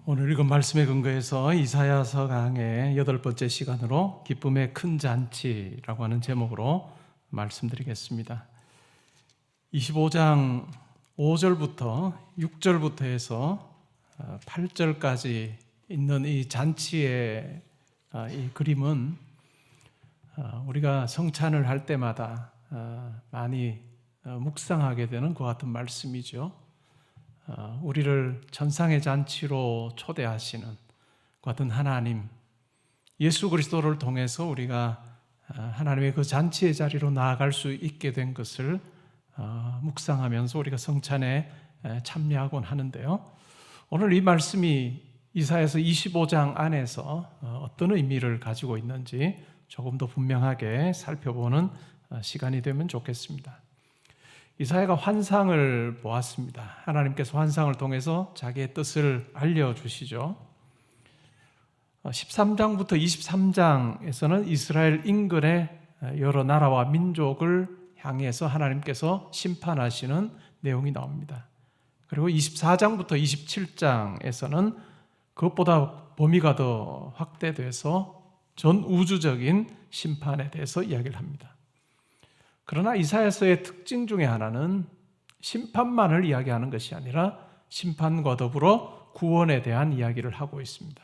오늘 읽은 말씀에 근거해서 이사야서 강의 8번째 시간으로 기쁨의 큰 잔치라고 하는 제목으로 말씀드리겠습니다. 25장 5절부터 6절부터 해서 8절까지 있는 이 잔치의 이 그림은 우리가 성찬을 할 때마다 많이 묵상하게 되는 것 같은 말씀이죠. 우리를 천상의 잔치로 초대하시는 것 같은 하나님, 예수 그리스도를 통해서 우리가 하나님의 그 잔치의 자리로 나아갈 수 있게 된 것을 묵상하면서 우리가 성찬에 참여하곤 하는데요. 오늘 이 말씀이 이사야서 25장 안에서 어떤 의미를 가지고 있는지 조금 더 분명하게 살펴보는 시간이 되면 좋겠습니다. 이사야가 환상을 보았습니다. 하나님께서 환상을 통해서 자기의 뜻을 알려주시죠. 13장부터 23장에서는 이스라엘 인근의 여러 나라와 민족을 향해서 하나님께서 심판하시는 내용이 나옵니다. 그리고 24장부터 27장에서는 그것보다 범위가 더 확대돼서 전 우주적인 심판에 대해서 이야기를 합니다. 그러나 이사야서의 특징 중에 하나는 심판만을 이야기하는 것이 아니라 심판과 더불어 구원에 대한 이야기를 하고 있습니다.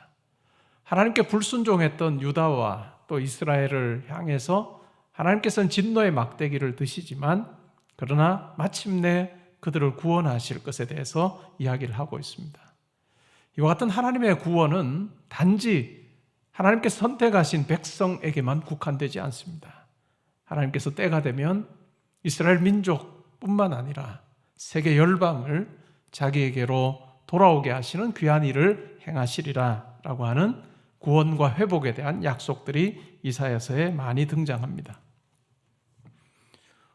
하나님께 불순종했던 유다와 또 이스라엘을 향해서 하나님께서는 진노의 막대기를 드시지만 그러나 마침내 그들을 구원하실 것에 대해서 이야기를 하고 있습니다. 이와 같은 하나님의 구원은 단지 하나님께서 선택하신 백성에게만 국한되지 않습니다. 하나님께서 때가 되면 이스라엘 민족뿐만 아니라 세계 열방을 자기에게로 돌아오게 하시는 귀한 일을 행하시리라 라고 하는 구원과 회복에 대한 약속들이 이사야서에 많이 등장합니다.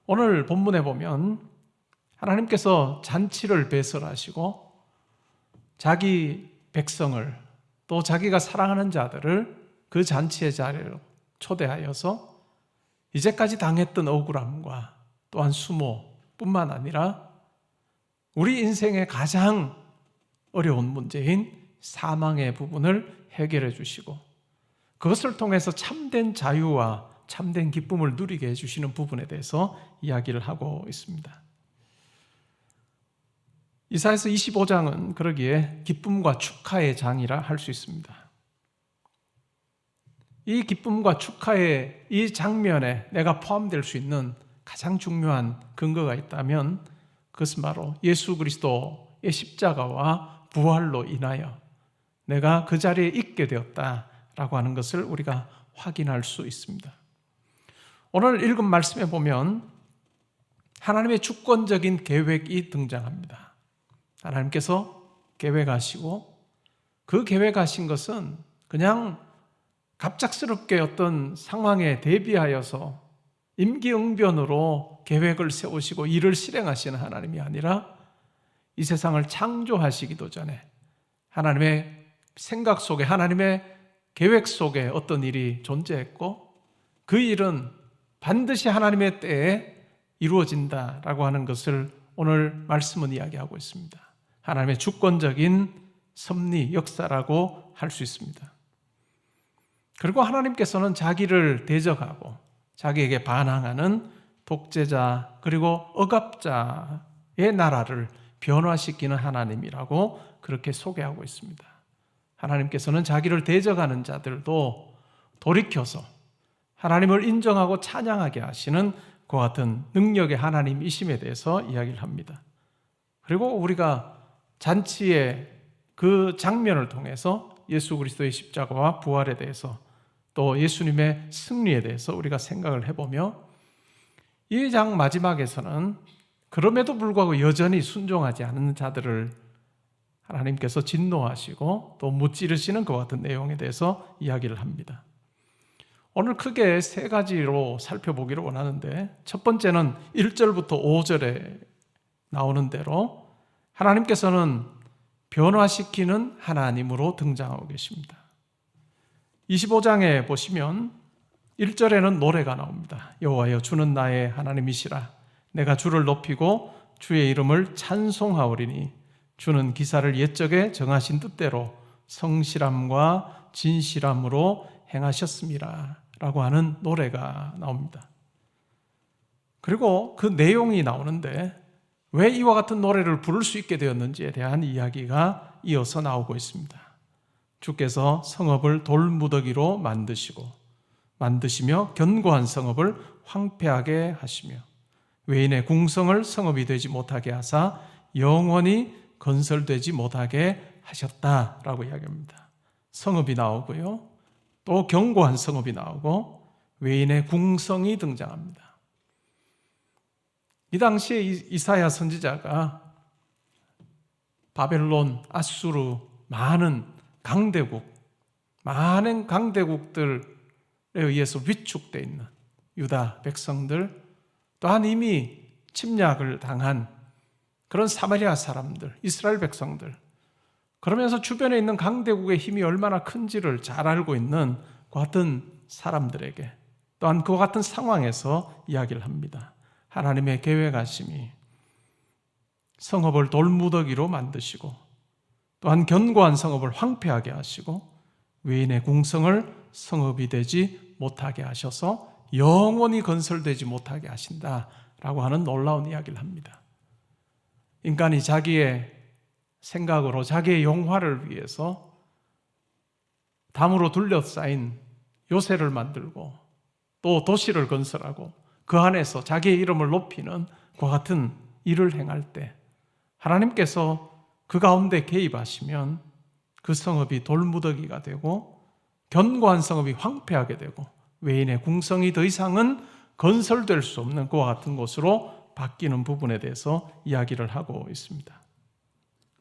오늘 본문에 보면 하나님께서 잔치를 배설하시고 자기 백성을 또 자기가 사랑하는 자들을 그 잔치의 자리로 초대하여서 이제까지 당했던 억울함과 또한 수모뿐만 아니라 우리 인생의 가장 어려운 문제인 사망의 부분을 해결해 주시고 그것을 통해서 참된 자유와 참된 기쁨을 누리게 해주시는 부분에 대해서 이야기를 하고 있습니다. 이사야서 25장은 그러기에 기쁨과 축하의 장이라 할 수 있습니다. 이 기쁨과 축하의 이 장면에 내가 포함될 수 있는 가장 중요한 근거가 있다면 그것은 바로 예수 그리스도의 십자가와 부활로 인하여 내가 그 자리에 있게 되었다라고 하는 것을 우리가 확인할 수 있습니다. 오늘 읽은 말씀에 보면 하나님의 주권적인 계획이 등장합니다. 하나님께서 계획하시고 그 계획하신 것은 그냥 갑작스럽게 어떤 상황에 대비하여서 임기응변으로 계획을 세우시고 일을 실행하시는 하나님이 아니라 이 세상을 창조하시기도 전에 하나님의 생각 속에 하나님의 계획 속에 어떤 일이 존재했고 그 일은 반드시 하나님의 때에 이루어진다라고 하는 것을 오늘 말씀은 이야기하고 있습니다. 하나님의 주권적인 섭리, 역사라고 할 수 있습니다. 그리고 하나님께서는 자기를 대적하고 자기에게 반항하는 독재자 그리고 억압자의 나라를 변화시키는 하나님이라고 그렇게 소개하고 있습니다. 하나님께서는 자기를 대적하는 자들도 돌이켜서 하나님을 인정하고 찬양하게 하시는 그와 같은 능력의 하나님이심에 대해서 이야기를 합니다. 그리고 우리가 잔치의 그 장면을 통해서 예수 그리스도의 십자가와 부활에 대해서 또 예수님의 승리에 대해서 우리가 생각을 해보며 이 장 마지막에서는 그럼에도 불구하고 여전히 순종하지 않는 자들을 하나님께서 진노하시고 또 무찌르시는 것 같은 내용에 대해서 이야기를 합니다. 오늘 크게 세 가지로 살펴보기를 원하는데 첫 번째는 1절부터 5절에 나오는 대로 하나님께서는 변화시키는 하나님으로 등장하고 계십니다. 25장에 보시면 1절에는 노래가 나옵니다. 여호와여 주는 나의 하나님이시라 내가 주를 높이고 주의 이름을 찬송하오리니 주는 기사를 옛적에 정하신 뜻대로 성실함과 진실함으로 행하셨습니다 라고 하는 노래가 나옵니다. 그리고 그 내용이 나오는데 왜 이와 같은 노래를 부를 수 있게 되었는지에 대한 이야기가 이어서 나오고 있습니다. 주께서 성읍을 돌무더기로 만드시며 견고한 성읍을 황폐하게 하시며 외인의 궁성을 성읍이 되지 못하게 하사 영원히 건설되지 못하게 하셨다라고 이야기합니다. 성읍이 나오고요. 또 견고한 성읍이 나오고 외인의 궁성이 등장합니다. 이 당시에 이사야 선지자가 바벨론, 아수르, 많은 강대국들에 의해서 위축되어 있는 유다 백성들, 또한 이미 침략을 당한 그런 사마리아 사람들, 이스라엘 백성들, 그러면서 주변에 있는 강대국의 힘이 얼마나 큰지를 잘 알고 있는 그 같은 사람들에게, 또한 그 같은 상황에서 이야기를 합니다. 하나님의 계획하심이 성읍을 돌무더기로 만드시고 또한 견고한 성읍을 황폐하게 하시고 외인의 궁성을 성읍이 되지 못하게 하셔서 영원히 건설되지 못하게 하신다라고 하는 놀라운 이야기를 합니다. 인간이 자기의 생각으로 자기의 영화를 위해서 담으로 둘러싸인 요새를 만들고 또 도시를 건설하고 그 안에서 자기의 이름을 높이는 그와 같은 일을 행할 때 하나님께서 그 가운데 개입하시면 그 성읍이 돌무더기가 되고 견고한 성읍이 황폐하게 되고 외인의 궁성이 더 이상은 건설될 수 없는 그와 같은 곳으로 바뀌는 부분에 대해서 이야기를 하고 있습니다.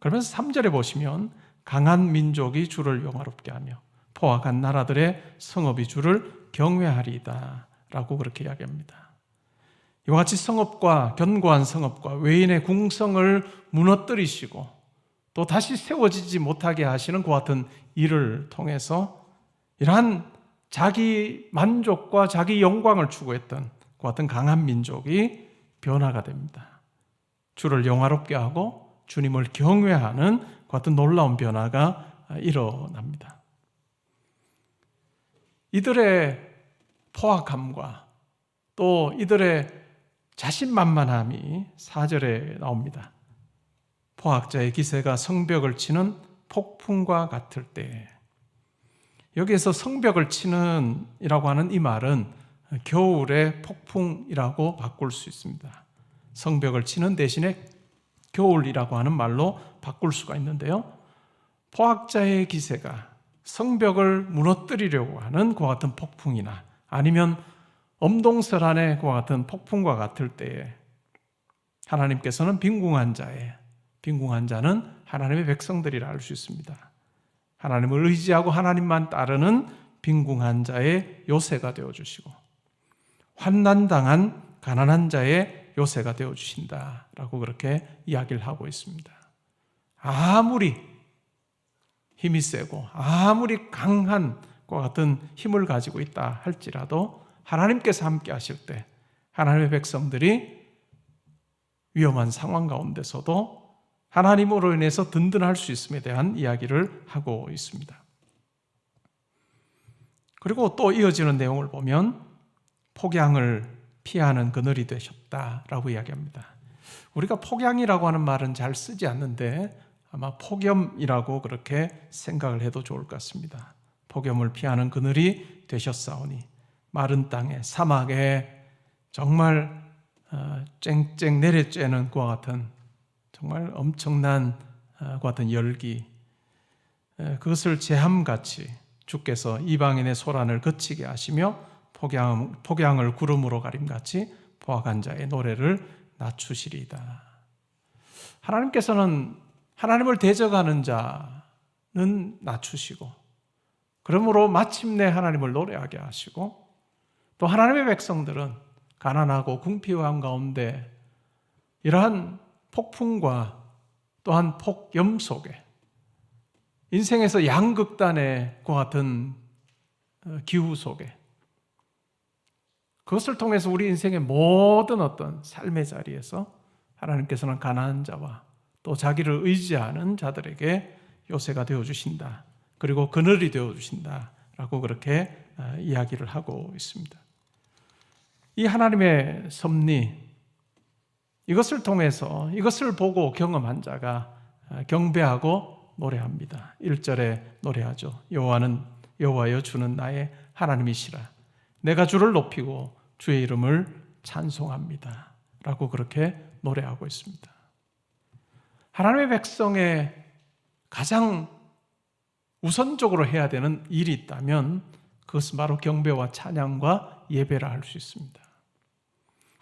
그러면서 3절에 보시면 강한 민족이 주를 영화롭게 하며 포악한 나라들의 성읍이 주를 경외하리이다 라고 그렇게 이야기합니다. 이와 같이 성읍과 견고한 성읍과 외인의 궁성을 무너뜨리시고 또 다시 세워지지 못하게 하시는 그 같은 일을 통해서 이러한 자기 만족과 자기 영광을 추구했던 그 같은 강한 민족이 변화가 됩니다. 주를 영화롭게 하고 주님을 경외하는 그 같은 놀라운 변화가 일어납니다. 이들의 포악함과 또 이들의 자신만만함이 4절에 나옵니다. 포악자의 기세가 성벽을 치는 폭풍과 같을 때, 여기에서 성벽을 치는 이라고 하는 이 말은 겨울의 폭풍이라고 바꿀 수 있습니다. 성벽을 치는 대신에 겨울이라고 하는 말로 바꿀 수가 있는데요, 포악자의 기세가 성벽을 무너뜨리려고 하는 그와 같은 폭풍이나 아니면 엄동설안의 그와 같은 폭풍과 같을 때에 하나님께서는 빈궁한 자는 하나님의 백성들이라 할 수 있습니다. 하나님을 의지하고 하나님만 따르는 빈궁한 자의 요새가 되어주시고 환난당한 가난한 자의 요새가 되어주신다라고 그렇게 이야기를 하고 있습니다. 아무리 힘이 세고 아무리 강한 것 같은 힘을 가지고 있다 할지라도 하나님께서 함께 하실 때 하나님의 백성들이 위험한 상황 가운데서도 하나님으로 인해서 든든할 수 있음에 대한 이야기를 하고 있습니다. 그리고 또 이어지는 내용을 보면 폭양을 피하는 그늘이 되셨다라고 이야기합니다. 우리가 폭양이라고 하는 말은 잘 쓰지 않는데 아마 폭염이라고 그렇게 생각을 해도 좋을 것 같습니다. 폭염을 피하는 그늘이 되셨사오니 마른 땅에 사막에 정말 쨍쨍 내려쬐는 그와 같은 정말 엄청난 그와 같은 열기, 그것을 재함같이 주께서 이방인의 소란을 그치게 하시며 폭양을 구름으로 가림같이 포악한 자의 노래를 낮추시리이다. 하나님께서는 하나님을 대적하는 자는 낮추시고 그러므로 마침내 하나님을 노래하게 하시고 또 하나님의 백성들은 가난하고 궁핍함 가운데 이러한 폭풍과 또한 폭염 속에 인생에서 양극단의 그 같은 기후 속에 그것을 통해서 우리 인생의 모든 어떤 삶의 자리에서 하나님께서는 가난한 자와 또 자기를 의지하는 자들에게 요새가 되어주신다 그리고 그늘이 되어주신다라고 그렇게 이야기를 하고 있습니다. 이 하나님의 섭리, 이것을 통해서 이것을 보고 경험한 자가 경배하고 노래합니다. 1절에 노래하죠. 여호와여 주는 나의 하나님이시라. 내가 주를 높이고 주의 이름을 찬송합니다. 라고 그렇게 노래하고 있습니다. 하나님의 백성의 가장 우선적으로 해야 되는 일이 있다면 그것은 바로 경배와 찬양과 예배라 할 수 있습니다.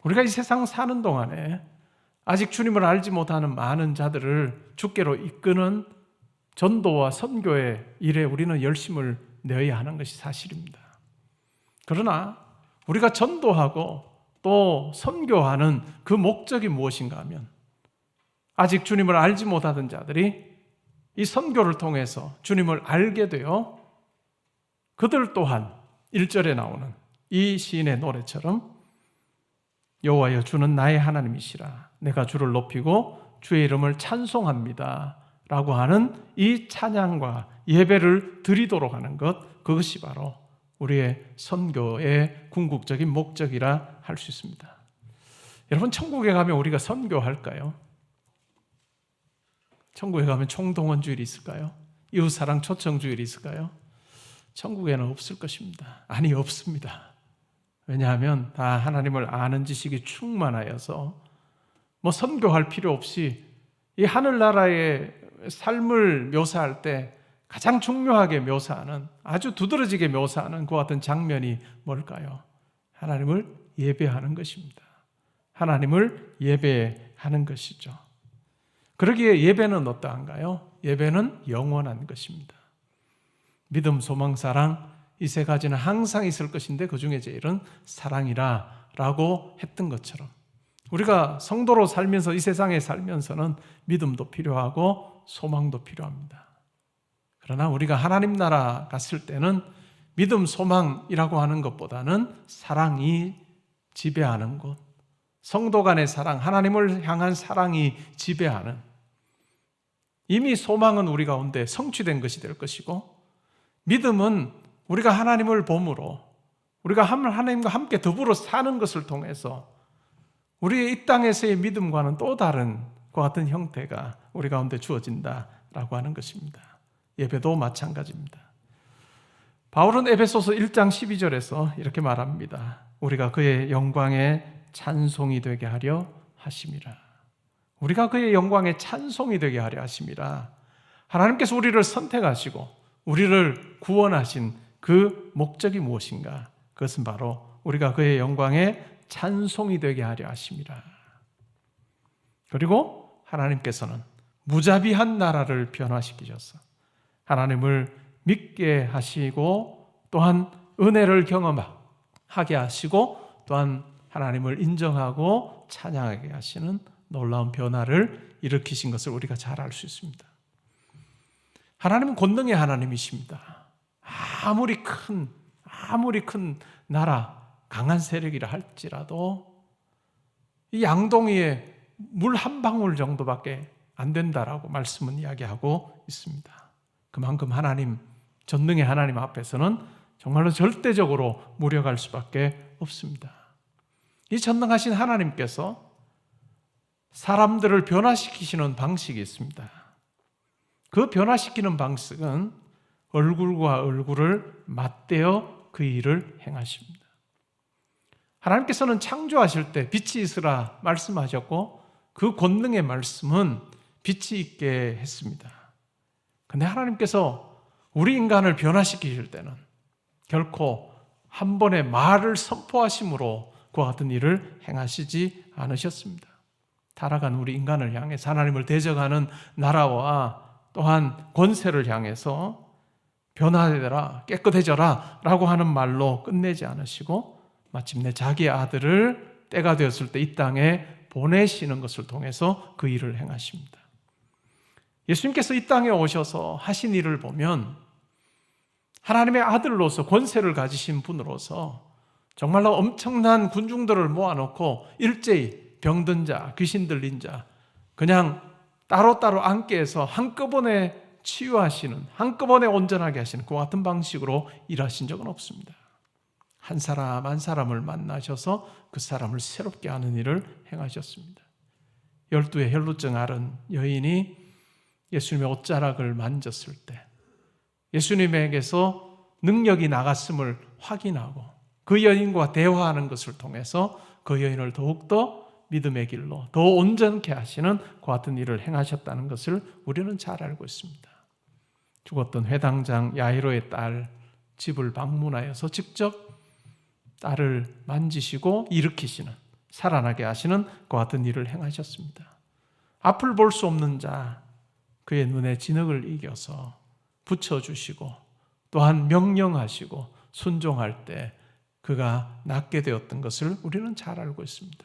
우리가 이 세상 사는 동안에 아직 주님을 알지 못하는 많은 자들을 주께로 이끄는 전도와 선교의 일에 우리는 열심을 내어야 하는 것이 사실입니다. 그러나 우리가 전도하고 또 선교하는 그 목적이 무엇인가 하면 아직 주님을 알지 못하던 자들이 이 선교를 통해서 주님을 알게 되어 그들 또한 1절에 나오는 이 시인의 노래처럼 여호와여 주는 나의 하나님이시라. 내가 주를 높이고 주의 이름을 찬송합니다. 라고 하는 이 찬양과 예배를 드리도록 하는 것, 그것이 바로 우리의 선교의 궁극적인 목적이라 할 수 있습니다. 여러분, 천국에 가면 우리가 선교할까요? 천국에 가면 총동원주일이 있을까요? 이웃사랑 초청주일이 있을까요? 천국에는 없을 것입니다. 아니, 없습니다. 왜냐하면 다 하나님을 아는 지식이 충만하여서 선교할 필요 없이 이 하늘나라의 삶을 묘사할 때 가장 중요하게 묘사하는, 아주 두드러지게 묘사하는 그 같은 장면이 뭘까요? 하나님을 예배하는 것입니다. 하나님을 예배하는 것이죠. 그러기에 예배는 어떠한가요? 예배는 영원한 것입니다. 믿음, 소망, 사랑, 이 세 가지는 항상 있을 것인데 그 중에 제일은 사랑이라 라고 했던 것처럼 우리가 성도로 살면서 이 세상에 살면서는 믿음도 필요하고 소망도 필요합니다. 그러나 우리가 하나님 나라 갔을 때는 믿음, 소망이라고 하는 것보다는 사랑이 지배하는 곳, 성도 간의 사랑, 하나님을 향한 사랑이 지배하는, 이미 소망은 우리 가운데 성취된 것이 될 것이고 믿음은 우리가 하나님을 봄으로 우리가 하나님과 함께 더불어 사는 것을 통해서 우리의 이 땅에서의 믿음과는 또 다른 그 같은 형태가 우리 가운데 주어진다라고 하는 것입니다. 예배도 마찬가지입니다. 바울은 에베소서 1장 12절에서 이렇게 말합니다. 우리가 그의 영광의 찬송이 되게 하려 하심이라. 우리가 그의 영광의 찬송이 되게 하려 하심이라. 하나님께서 우리를 선택하시고 우리를 구원하신 그 목적이 무엇인가? 그것은 바로 우리가 그의 영광의 찬송이 되게 하려 하심이라. 그리고 하나님께서는 무자비한 나라를 변화시키셔서 하나님을 믿게 하시고 또한 은혜를 경험하게 하시고 또한 하나님을 인정하고 찬양하게 하시는 놀라운 변화를 일으키신 것을 우리가 잘 알 수 있습니다. 하나님은 권능의 하나님이십니다. 아무리 큰 나라, 강한 세력이라 할지라도 이 양동이에 물 한 방울 정도밖에 안 된다라고 말씀은 이야기하고 있습니다. 그만큼 하나님, 전능의 하나님 앞에서는 정말로 절대적으로 무력할 수밖에 없습니다. 이 전능하신 하나님께서 사람들을 변화시키시는 방식이 있습니다. 그 변화시키는 방식은 얼굴과 얼굴을 맞대어 그 일을 행하십니다. 하나님께서는 창조하실 때 빛이 있으라 말씀하셨고 그 권능의 말씀은 빛이 있게 했습니다. 그런데 하나님께서 우리 인간을 변화시키실 때는 결코 한 번의 말을 선포하심으로 그와 같은 일을 행하시지 않으셨습니다. 타락한 우리 인간을 향해서 하나님을 대적하는 나라와 또한 권세를 향해서 변화되라, 깨끗해져라 라고 하는 말로 끝내지 않으시고 마침내 자기의 아들을 때가 되었을 때 이 땅에 보내시는 것을 통해서 그 일을 행하십니다. 예수님께서 이 땅에 오셔서 하신 일을 보면 하나님의 아들로서 권세를 가지신 분으로서 정말로 엄청난 군중들을 모아놓고 일제히 병든 자, 귀신 들린 자 그냥 따로따로 앉게 해서 한꺼번에 치유하시는, 한꺼번에 온전하게 하시는 그 같은 방식으로 일하신 적은 없습니다. 한 사람 한 사람을 만나셔서 그 사람을 새롭게 하는 일을 행하셨습니다. 12의 혈루증 앓은 여인이 예수님의 옷자락을 만졌을 때 예수님에게서 능력이 나갔음을 확인하고 그 여인과 대화하는 것을 통해서 그 여인을 더욱더 믿음의 길로 더 온전케 하시는 그 같은 일을 행하셨다는 것을 우리는 잘 알고 있습니다. 죽었던 회당장 야이로의 딸 집을 방문하여서 직접 딸을 만지시고 일으키시는, 살아나게 하시는 그 같은 일을 행하셨습니다. 앞을 볼 수 없는 자, 그의 눈에 진흙을 이겨서 붙여주시고 또한 명령하시고 순종할 때 그가 낫게 되었던 것을 우리는 잘 알고 있습니다.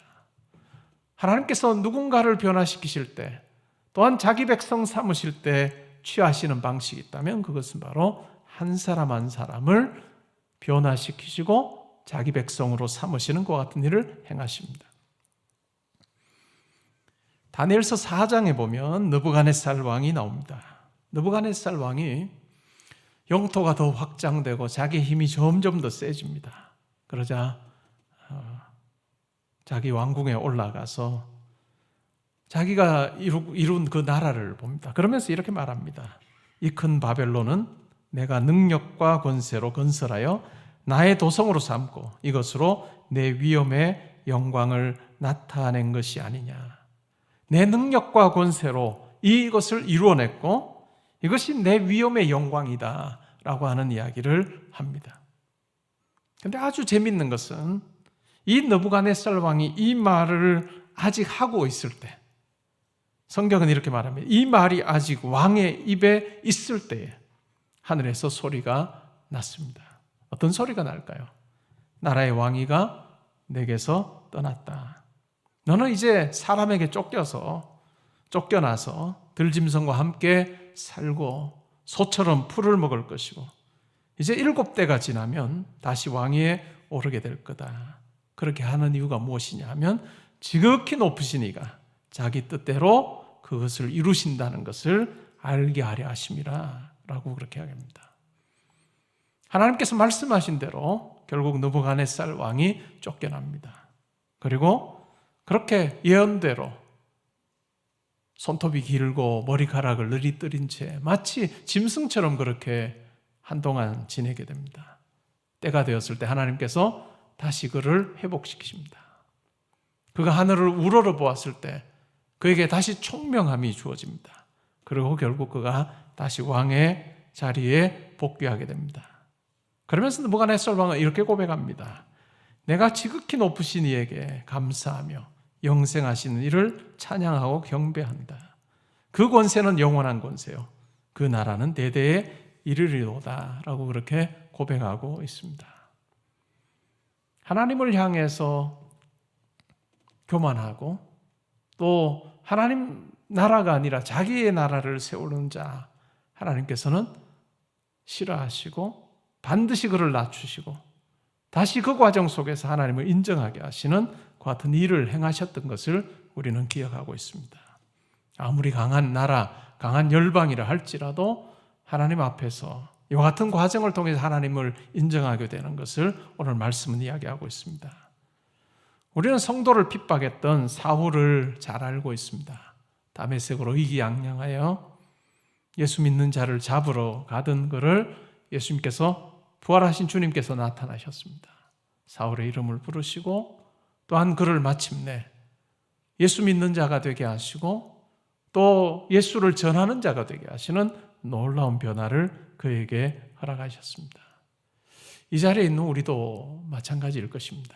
하나님께서 누군가를 변화시키실 때 또한 자기 백성 삼으실 때 취하시는 방식이 있다면 그것은 바로 한 사람 한 사람을 변화시키시고 자기 백성으로 삼으시는 것 같은 일을 행하십니다. 다니엘서 4장에 보면 느부갓네살 왕이 나옵니다. 느부갓네살 왕이 영토가 더 확장되고 자기 힘이 점점 더 세집니다. 그러자 자기 왕궁에 올라가서 자기가 이룬 그 나라를 봅니다. 그러면서 이렇게 말합니다. 이 큰 바벨론은 내가 능력과 권세로 건설하여 나의 도성으로 삼고 이것으로 내 위엄의 영광을 나타낸 것이 아니냐. 내 능력과 권세로 이것을 이루어냈고 이것이 내 위엄의 영광이다 라고 하는 이야기를 합니다. 그런데 아주 재밌는 것은 이 느부갓네살 왕이 이 말을 아직 하고 있을 때, 성경은 이렇게 말합니다. 이 말이 아직 왕의 입에 있을 때에 하늘에서 소리가 났습니다. 어떤 소리가 날까요? 나라의 왕위가 내게서 떠났다. 너는 이제 사람에게 쫓겨나서 들짐승과 함께 살고 소처럼 풀을 먹을 것이고 이제 7대가 지나면 다시 왕위에 오르게 될 거다. 그렇게 하는 이유가 무엇이냐 하면 지극히 높으신 이가 자기 뜻대로 그것을 이루신다는 것을 알게 하려 하심이라 라고 그렇게 합니다. 하나님께서 말씀하신 대로 결국 느부갓네살 왕이 쫓겨납니다. 그리고 그렇게 예언대로 손톱이 길고 머리카락을 느리뜨린 채 마치 짐승처럼 그렇게 한동안 지내게 됩니다. 때가 되었을 때 하나님께서 다시 그를 회복시키십니다. 그가 하늘을 우러러 보았을 때 그에게 다시 총명함이 주어집니다. 그리고 결국 그가 다시 왕의 자리에 복귀하게 됩니다. 그러면서 느부갓네살 왕은 이렇게 고백합니다. 내가 지극히 높으신 이에게 감사하며 영생하시는 이를 찬양하고 경배한다. 그 권세는 영원한 권세요. 그 나라는 대대에 이르리로다 라고 그렇게 고백하고 있습니다. 하나님을 향해서 교만하고 또 하나님 나라가 아니라 자기의 나라를 세우는 자 하나님께서는 싫어하시고 반드시 그를 낮추시고 다시 그 과정 속에서 하나님을 인정하게 하시는 그 같은 일을 행하셨던 것을 우리는 기억하고 있습니다. 아무리 강한 나라, 강한 열방이라 할지라도 하나님 앞에서 이와 같은 과정을 통해서 하나님을 인정하게 되는 것을 오늘 말씀은 이야기하고 있습니다. 우리는 성도를 핍박했던 사울을 잘 알고 있습니다. 다메섹으로 이기양양하여 예수 믿는 자를 잡으러 가던 그를 예수님께서 부활하신 주님께서 나타나셨습니다. 사울의 이름을 부르시고 또한 그를 마침내 예수 믿는 자가 되게 하시고 또 예수를 전하는 자가 되게 하시는 놀라운 변화를 그에게 허락하셨습니다. 이 자리에 있는 우리도 마찬가지일 것입니다.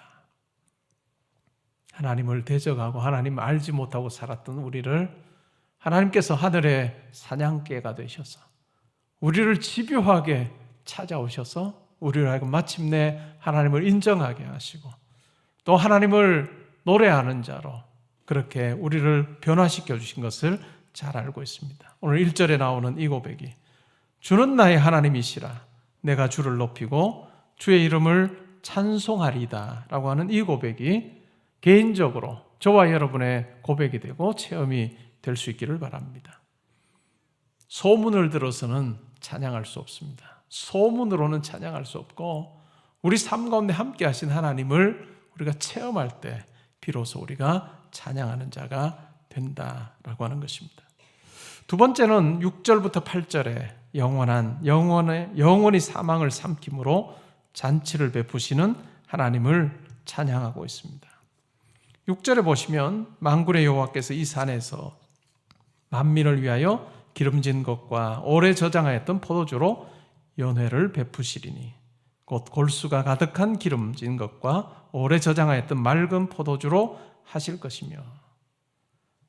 하나님을 대적하고 하나님을 알지 못하고 살았던 우리를 하나님께서 하늘의 사냥개가 되셔서 우리를 집요하게 찾아오셔서 우리를 하여금 마침내 하나님을 인정하게 하시고 또 하나님을 노래하는 자로 그렇게 우리를 변화시켜 주신 것을 잘 알고 있습니다. 오늘 1절에 나오는 이 고백이 주는 나의 하나님이시라 내가 주를 높이고 주의 이름을 찬송하리다 라고 하는 이 고백이 개인적으로 저와 여러분의 고백이 되고 체험이 될 수 있기를 바랍니다. 소문을 들어서는 찬양할 수 없습니다. 소문으로는 찬양할 수 없고 우리 삶 가운데 함께 하신 하나님을 우리가 체험할 때 비로소 우리가 찬양하는 자가 된다라고 하는 것입니다. 두 번째는 6절부터 8절에 영원히 사망을 삼킴으로 잔치를 베푸시는 하나님을 찬양하고 있습니다. 6절에 보시면 만군의 여호와께서 이 산에서 만민을 위하여 기름진 것과 오래 저장하였던 포도주로 연회를 베푸시리니 곧 골수가 가득한 기름진 것과 오래 저장하였던 맑은 포도주로 하실 것이며,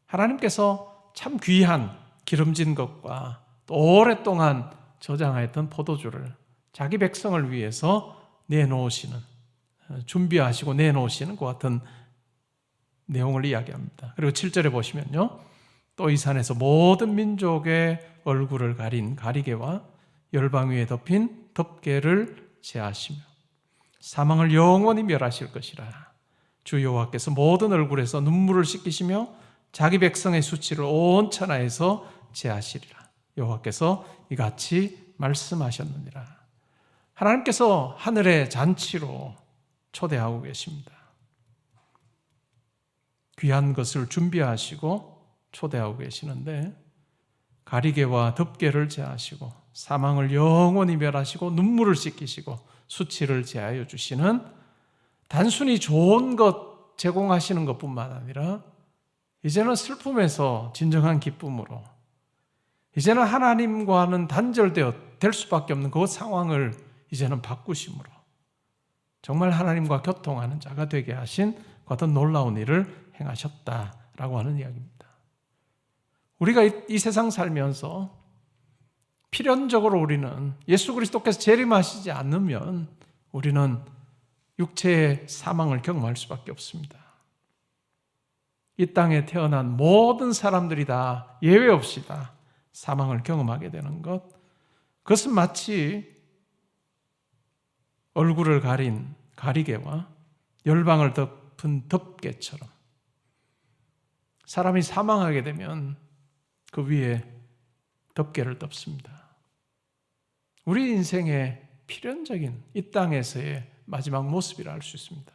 하나님께서 참 귀한 기름진 것과 또 오랫동안 저장하였던 포도주를 자기 백성을 위해서 내놓으시는, 준비하시고 내놓으시는 그 같은 내용을 이야기합니다. 그리고 7절에 보시면요, 또 이 산에서 모든 민족의 얼굴을 가린 가리개와 열방 위에 덮인 덮개를 제하시며 사망을 영원히 멸하실 것이라. 주 여호와께서 모든 얼굴에서 눈물을 씻기시며 자기 백성의 수치를 온 천하에서 제하시리라. 여호와께서 이같이 말씀하셨느니라. 하나님께서 하늘의 잔치로 초대하고 계십니다. 귀한 것을 준비하시고 초대하고 계시는데, 가리개와 덮개를 제하시고 사망을 영원히 멸하시고 눈물을 씻기시고 수치를 제하여 주시는, 단순히 좋은 것 제공하시는 것뿐만 아니라 이제는 슬픔에서 진정한 기쁨으로, 이제는 하나님과는 단절되어 될 수밖에 없는 그 상황을 이제는 바꾸심으로 정말 하나님과 교통하는 자가 되게 하신 그 어떤 놀라운 일을 행하셨다라고 하는 이야기입니다. 우리가 이 세상 살면서 필연적으로 우리는 예수 그리스도께서 재림하시지 않으면 우리는 육체의 사망을 경험할 수밖에 없습니다. 이 땅에 태어난 모든 사람들이 다 예외 없이 다 사망을 경험하게 되는 것, 그것은 마치 얼굴을 가린 가리개와 열방을 덮은 덮개처럼 사람이 사망하게 되면 그 위에 덮개를 덮습니다. 우리 인생의 필연적인 이 땅에서의 마지막 모습이라 할 수 있습니다.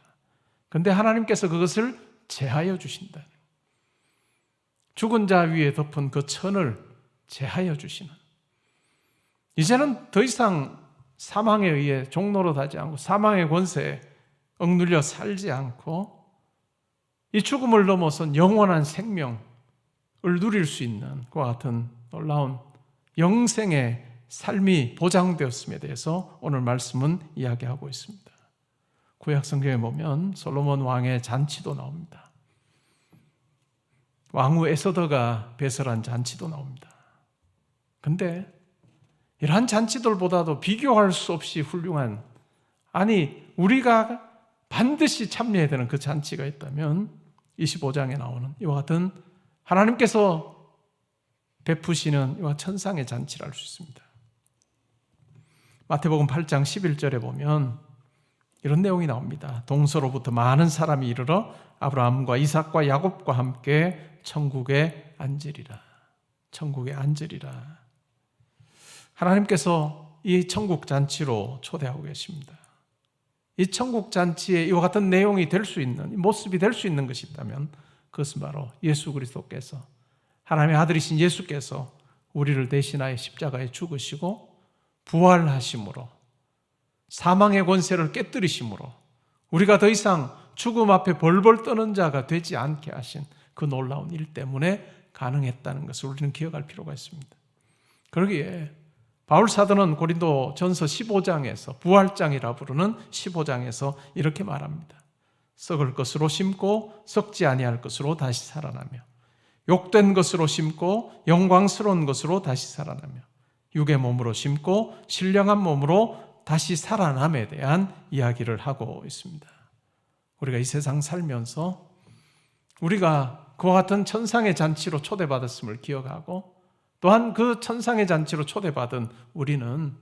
그런데 하나님께서 그것을 제하여 주신다. 죽은 자 위에 덮은 그 천을 제하여 주시는, 이제는 더 이상 사망에 의해 종노릇하지 않고 사망의 권세에 억눌려 살지 않고 이 죽음을 넘어선 영원한 생명을 누릴 수 있는 그와 같은 놀라운 영생의 삶이 보장되었음에 대해서 오늘 말씀은 이야기하고 있습니다. 구약 성경에 보면 솔로몬 왕의 잔치도 나옵니다. 왕후 에서더가 배설한 잔치도 나옵니다. 근데 이러한 잔치들보다도 비교할 수 없이 훌륭한, 아니 우리가 반드시 참여해야 되는 그 잔치가 있다면 25장에 나오는 이와 같은 하나님께서 베푸시는 이와 천상의 잔치를 알 수 있습니다. 마태복음 8장 11절에 보면 이런 내용이 나옵니다. 동서로부터 많은 사람이 이르러 아브라함과 이삭과 야곱과 함께 천국에 앉으리라. 천국에 앉으리라. 하나님께서 이 천국 잔치로 초대하고 계십니다. 이 천국 잔치에 이와 같은 내용이 될 수 있는, 모습이 될 수 있는 것이 있다면 그것은 바로 예수 그리스도께서, 하나님의 아들이신 예수께서 우리를 대신하여 십자가에 죽으시고 부활하심으로 사망의 권세를 깨뜨리심으로 우리가 더 이상 죽음 앞에 벌벌 떠는 자가 되지 않게 하신 그 놀라운 일 때문에 가능했다는 것을 우리는 기억할 필요가 있습니다. 그러기에 바울 사도는 고린도 전서 15장에서, 부활장이라 부르는 15장에서 이렇게 말합니다. 썩을 것으로 심고 썩지 아니할 것으로 다시 살아나며, 욕된 것으로 심고 영광스러운 것으로 다시 살아나며, 육의 몸으로 심고 신령한 몸으로 다시 살아남에 대한 이야기를 하고 있습니다. 우리가 이 세상 살면서 우리가 그와 같은 천상의 잔치로 초대받았음을 기억하고, 또한 그 천상의 잔치로 초대받은 우리는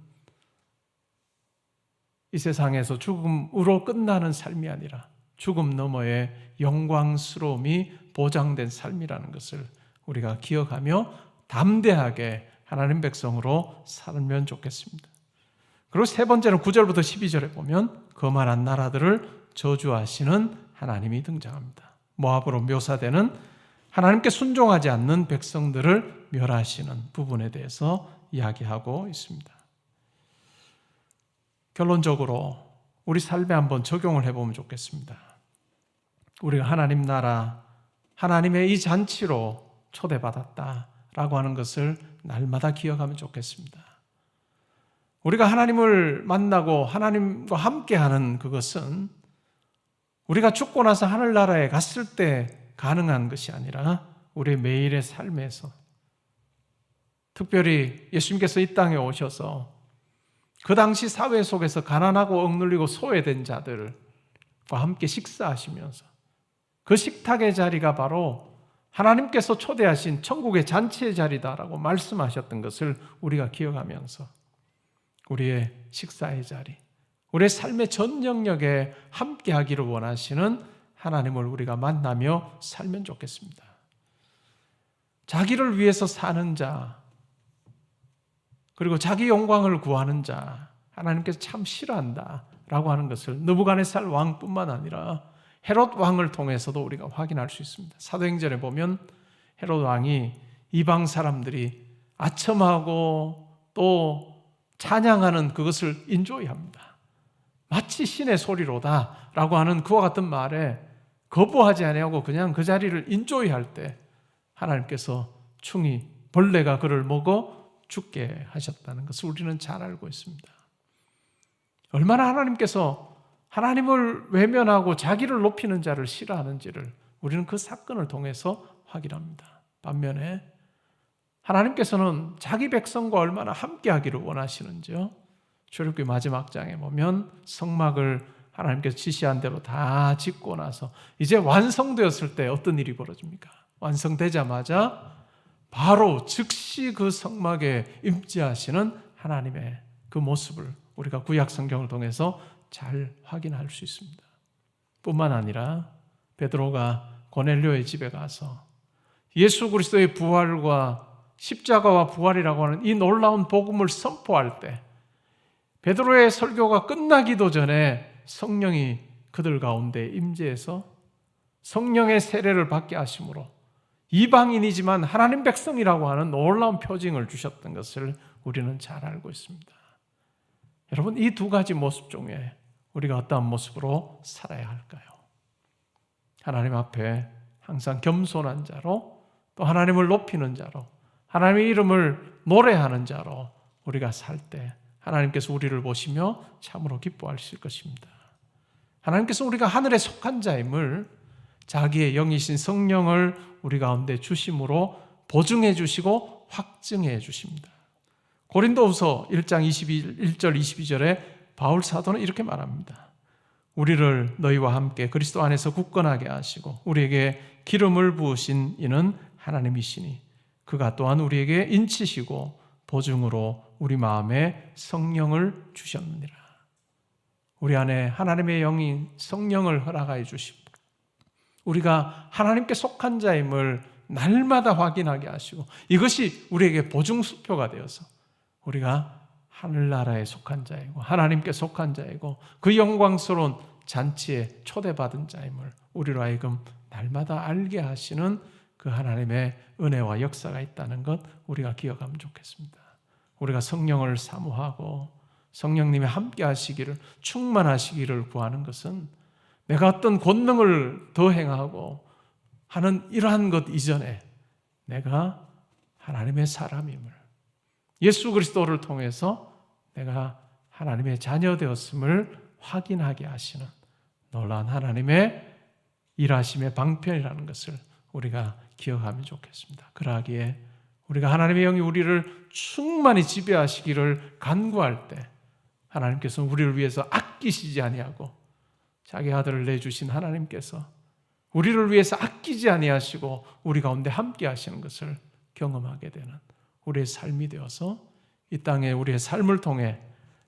이 세상에서 죽음으로 끝나는 삶이 아니라 죽음 너머의 영광스러움이 보장된 삶이라는 것을 우리가 기억하며 담대하게 하나님 백성으로 살면 좋겠습니다. 그리고 세 번째는 9절부터 12절에 보면 거만한 나라들을 저주하시는 하나님이 등장합니다. 모압으로 묘사되는 하나님께 순종하지 않는 백성들을 멸하시는 부분에 대해서 이야기하고 있습니다. 결론적으로 우리 삶에 한번 적용을 해보면 좋겠습니다. 우리가 하나님 나라, 하나님의 이 잔치로 초대받았다라고 하는 것을 날마다 기억하면 좋겠습니다. 우리가 하나님을 만나고 하나님과 함께하는 그것은 우리가 죽고 나서 하늘나라에 갔을 때 가능한 것이 아니라 우리의 매일의 삶에서, 특별히 예수님께서 이 땅에 오셔서 그 당시 사회 속에서 가난하고 억눌리고 소외된 자들과 함께 식사하시면서 그 식탁의 자리가 바로 하나님께서 초대하신 천국의 잔치의 자리다라고 말씀하셨던 것을 우리가 기억하면서 우리의 식사의 자리, 우리의 삶의 전 영역에 함께하기를 원하시는 하나님을 우리가 만나며 살면 좋겠습니다. 자기를 위해서 사는 자, 그리고 자기 영광을 구하는 자, 하나님께서 참 싫어한다라고 하는 것을 느부갓네살 왕뿐만 아니라 헤롯 왕을 통해서도 우리가 확인할 수 있습니다. 사도행전에 보면 헤롯 왕이 이방 사람들이 아첨하고 또 찬양하는 그것을 인조이합니다. 마치 신의 소리로다라고 하는 그와 같은 말에 거부하지 아니하고 그냥 그 자리를 인조이할 때 하나님께서 충이 벌레가 그를 먹어 죽게 하셨다는 것을 우리는 잘 알고 있습니다. 얼마나 하나님께서 하나님을 외면하고 자기를 높이는 자를 싫어하는지를 우리는 그 사건을 통해서 확인합니다. 반면에 하나님께서는 자기 백성과 얼마나 함께하기를 원하시는지요. 출애굽기 마지막 장에 보면 성막을 하나님께서 지시한 대로 다 짓고 나서 이제 완성되었을 때 어떤 일이 벌어집니까? 완성되자마자 바로 즉시 그 성막에 임재하시는 하나님의 그 모습을 우리가 구약 성경을 통해서 잘 확인할 수 있습니다. 뿐만 아니라 베드로가 고넬료의 집에 가서 예수 그리스도의 부활과 십자가와 부활이라고 하는 이 놀라운 복음을 선포할 때 베드로의 설교가 끝나기도 전에 성령이 그들 가운데 임재해서 성령의 세례를 받게 하심으로 이방인이지만 하나님 백성이라고 하는 놀라운 표징을 주셨던 것을 우리는 잘 알고 있습니다. 여러분, 이 두 가지 모습 중에 우리가 어떠한 모습으로 살아야 할까요? 하나님 앞에 항상 겸손한 자로, 또 하나님을 높이는 자로, 하나님의 이름을 노래하는 자로 우리가 살 때 하나님께서 우리를 보시며 참으로 기뻐하실 것입니다. 하나님께서 우리가 하늘에 속한 자임을 자기의 영이신 성령을 우리 가운데 주심으로 보증해 주시고 확증해 주십니다. 고린도후서 1장 1절 22절에 바울 사도는 이렇게 말합니다. 우리를 너희와 함께 그리스도 안에서 굳건하게 하시고 우리에게 기름을 부으신 이는 하나님이시니 그가 또한 우리에게 인치시고 보증으로 우리 마음에 성령을 주셨느니라. 우리 안에 하나님의 영인 성령을 허락하여 주시고 우리가 하나님께 속한 자임을 날마다 확인하게 하시고 이것이 우리에게 보증수표가 되어서 우리가 하늘나라에 속한 자이고 하나님께 속한 자이고 그 영광스러운 잔치에 초대받은 자임을 우리로 하여금 날마다 알게 하시는 그 하나님의 은혜와 역사가 있다는 것 우리가 기억하면 좋겠습니다. 우리가 성령을 사모하고 성령님이 함께 하시기를 충만하시기를 구하는 것은 내가 어떤 권능을 더 행하고 하는 이러한 것 이전에 내가 하나님의 사람임을, 예수 그리스도를 통해서 내가 하나님의 자녀 되었음을 확인하게 하시는 놀라운 하나님의 일하심의 방편이라는 것을 우리가 기억하면 좋겠습니다. 그러하기에 우리가 하나님의 영이 우리를 충만히 지배하시기를 간구할 때 하나님께서는 우리를 위해서 아끼시지 아니하고 자기 아들을 내주신 하나님께서 우리를 위해서 아끼지 아니하시고 우리 가운데 함께 하시는 것을 경험하게 되는 우리의 삶이 되어서 이 땅에 우리의 삶을 통해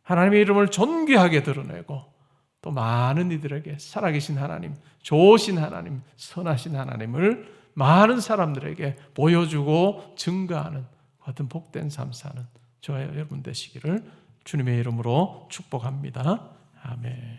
하나님의 이름을 존귀하게 드러내고 또 많은 이들에게 살아계신 하나님, 좋으신 하나님, 선하신 하나님을 많은 사람들에게 보여주고 증거하는 받은 복된 삶 사는 저와 여러분 되시기를 주님의 이름으로 축복합니다. 아멘.